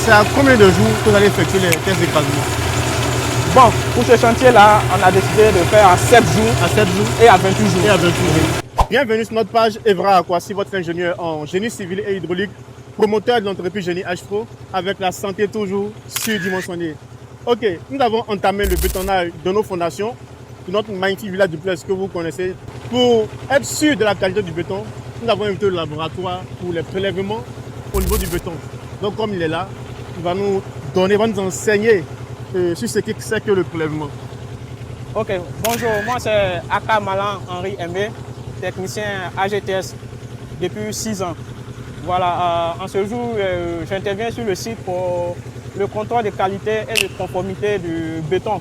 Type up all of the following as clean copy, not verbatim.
C'est à combien de jours que vous allez effectuer les tests d'écrasement? Bon, pour ce chantier-là, on a décidé de faire à 7 jours. À 7 jours et à 28 jours. Et à 28 jours. Bienvenue sur notre page Evra Akwasi, votre ingénieur en génie civil et hydraulique, promoteur de l'entreprise Génie H-Pro, avec la santé toujours surdimensionnée. Ok, nous avons entamé le bétonnage de nos fondations, de notre magnifique village du Pless que vous connaissez. Pour être sûr de la qualité du béton, nous avons invité le laboratoire pour les prélèvements au niveau du béton. Donc comme il est là, il va nous donner, il va nous enseigner sur ce que c'est que le prélèvement. Ok, bonjour, moi c'est Aka Malan Henri Aimé, technicien AGTS depuis 6 ans. Voilà, en ce jour, j'interviens sur le site pour le contrôle de qualité et de conformité du béton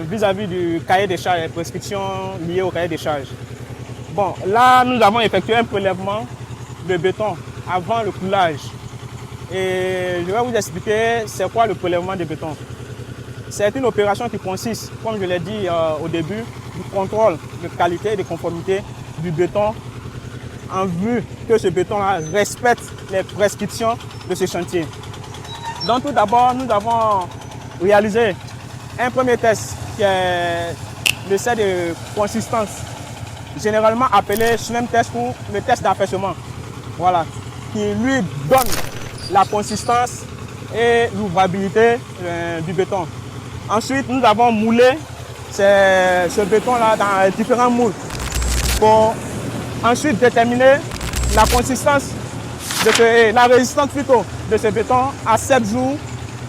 vis-à-vis du cahier des charges, les prescriptions liées au cahier des charges. Bon, là, nous avons effectué un prélèvement de béton avant le coulage. Et je vais vous expliquer c'est quoi le prélèvement de béton. C'est une opération qui consiste, comme je l'ai dit au début, du contrôle de qualité et de conformité du béton en vue que ce béton-là respecte les prescriptions de ce chantier. Donc tout d'abord, nous avons réalisé un premier test qui est le test de consistance, généralement appelé SLEM test ou le test d'affaissement. Voilà, qui lui donne la consistance et l'ouvrabilité du béton. Ensuite, nous avons moulé ce béton-là dans différents moules pour ensuite déterminer la consistance, la résistance plutôt de ce béton à 7 jours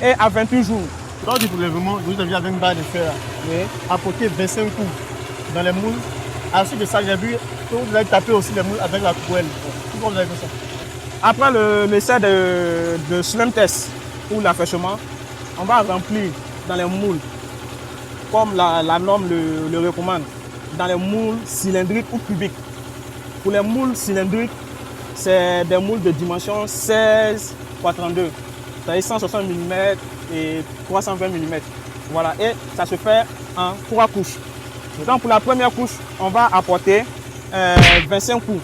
et à 28 jours. Lors du prélèvement, vous avez avec une barre de fer apporté 25 coups dans les moules. Ensuite de ça, j'ai vu que vous avez tapé aussi les moules avec la couelle. Pourquoi vous avez fait ça? Après l'essai de SLEM test ou l'affaissement, on va remplir dans les moules, comme la norme le recommande, dans les moules cylindriques ou cubiques. Pour les moules cylindriques, c'est des moules de dimension 16 x 32, c'est-à-dire 160 mm et 320 mm. Voilà, et ça se fait en 3 couches. Donc pour la première couche, on va apporter 25 coups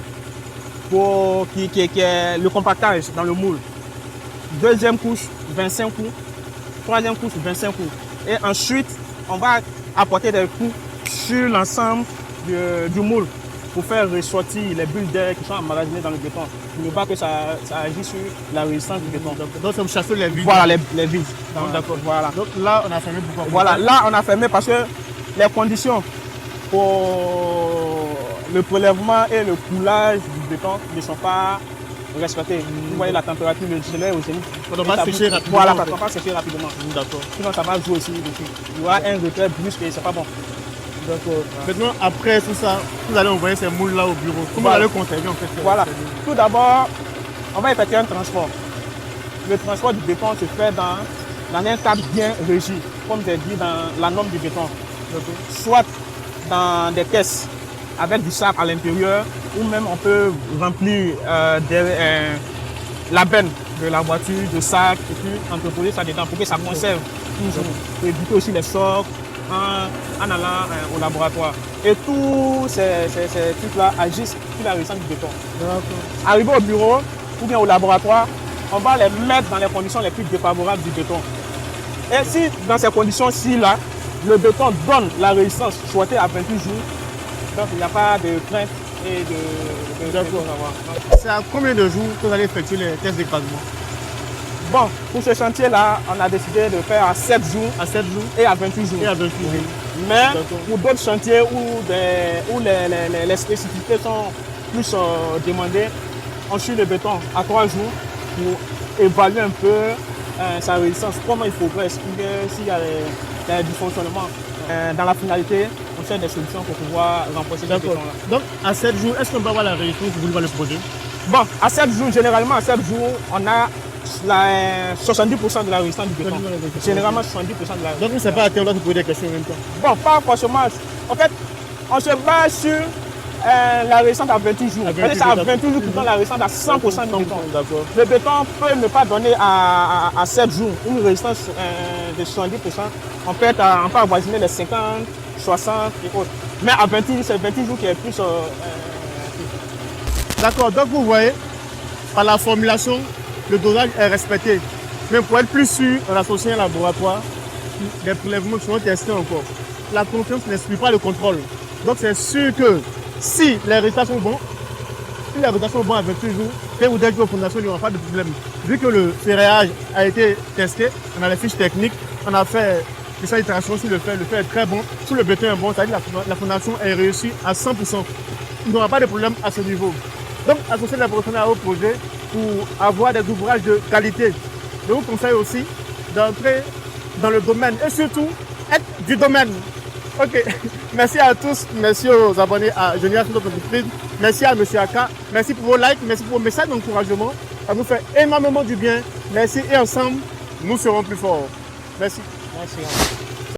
qui est le compactage dans le moule. Deuxième couche, 25 coups. Troisième couche, 25 coups. Et ensuite, on va apporter des coups sur l'ensemble du moule pour faire ressortir les bulles d'air qui sont emmagasinées dans le béton. Pour ne pas que ça agisse sur la résistance du béton. Donc, ça vous chasse les vides. Voilà, les vides. D'accord. Voilà. Donc là, on a fermé pourquoi? Voilà, là, on a fermé parce que les conditions pour le prélèvement et le coulage du béton ne sont pas respectées. Vous voyez la température, le gelé au zénith. On va sécher rapidement. Voilà, on va sécher rapidement. D'accord. Sinon, ça va jouer aussi dessus. Il y aura un retrait brusque et c'est pas bon. D'accord. Maintenant, après tout ça, vous allez envoyer ces moules-là au bureau. Comment vous allez conserver en fait? Voilà. Tout d'abord, on va effectuer un transport. Le transport du béton se fait dans un cadre bien régi, comme j'ai dit dans la norme du béton. Soit dans des caisses avec du sable à l'intérieur, ou même on peut remplir la benne de la voiture de sac et puis entreposer ça dedans pour que ça conserve toujours. Pour éviter aussi les chocs en allant au laboratoire. Et tous ces trucs-là agissent sur la résistance du béton. Arrivé au bureau ou bien au laboratoire, on va les mettre dans les conditions les plus défavorables du béton. Et si dans ces conditions-ci, là, le béton donne la résistance souhaitée à 28 jours, donc il n'y a pas de crainte et de avoir. C'est à combien de jours que vous allez effectuer les tests d'écrasement? Bon, pour ce chantier-là, on a décidé de faire à 7 jours, et à 28 jours. Et à 28 jours. Mais pour d'autres chantiers où les spécificités sont plus demandées, on suit le béton à 3 jours pour évaluer un peu sa résistance, comment il progresse, s'il y a des dysfonctionnements. Dans la finalité, on cherche des solutions pour pouvoir renforcer ce béton-là. Donc à 7 jours, est-ce qu'on peut avoir la résistance pour vous le produire? Bon, à 7 jours, généralement à 7 jours, on a 70% de la résistance du béton. Généralement 70% de la résistance. Donc on ne sait pas à quel endroit vous poser des questions en même temps. Bon, pas forcément. En fait, on se base sur la résistance à 28 jours. C'est à 28 jours qui donne la résistance à 100% du béton. Le béton peut ne pas donner à 7 jours une résistance de 70%. On peut avoisiner les 50, 60 et autres. Mais à 28, c'est 28 jours qui est plus... D'accord, donc vous voyez, par la formulation le dosage est respecté. Mais pour être plus sûr, on associe un laboratoire, des prélèvements qui sont testés encore. La confiance n'exclut pas le contrôle. Donc c'est sûr que si les résultats sont bons, avec toujours, tel ou tel jour fondation, il n'y aura pas de problème. Vu que le ferrage a été testé, on a les fiches techniques, on a fait des itérations sur le fer est très bon, tout le béton est bon, c'est-à-dire que la fondation est réussie à 100%. Il n'y aura pas de problème à ce niveau. Donc, associer les professionnels au projet pour avoir des ouvrages de qualité. Je vous conseille aussi d'entrer dans le domaine et surtout être du domaine. Ok, merci à tous, merci aux abonnés à Génération d'entreprise, merci à M. Aka, merci pour vos likes, merci pour vos messages d'encouragement. Ça nous fait énormément du bien. Merci et ensemble, nous serons plus forts. Merci. Merci.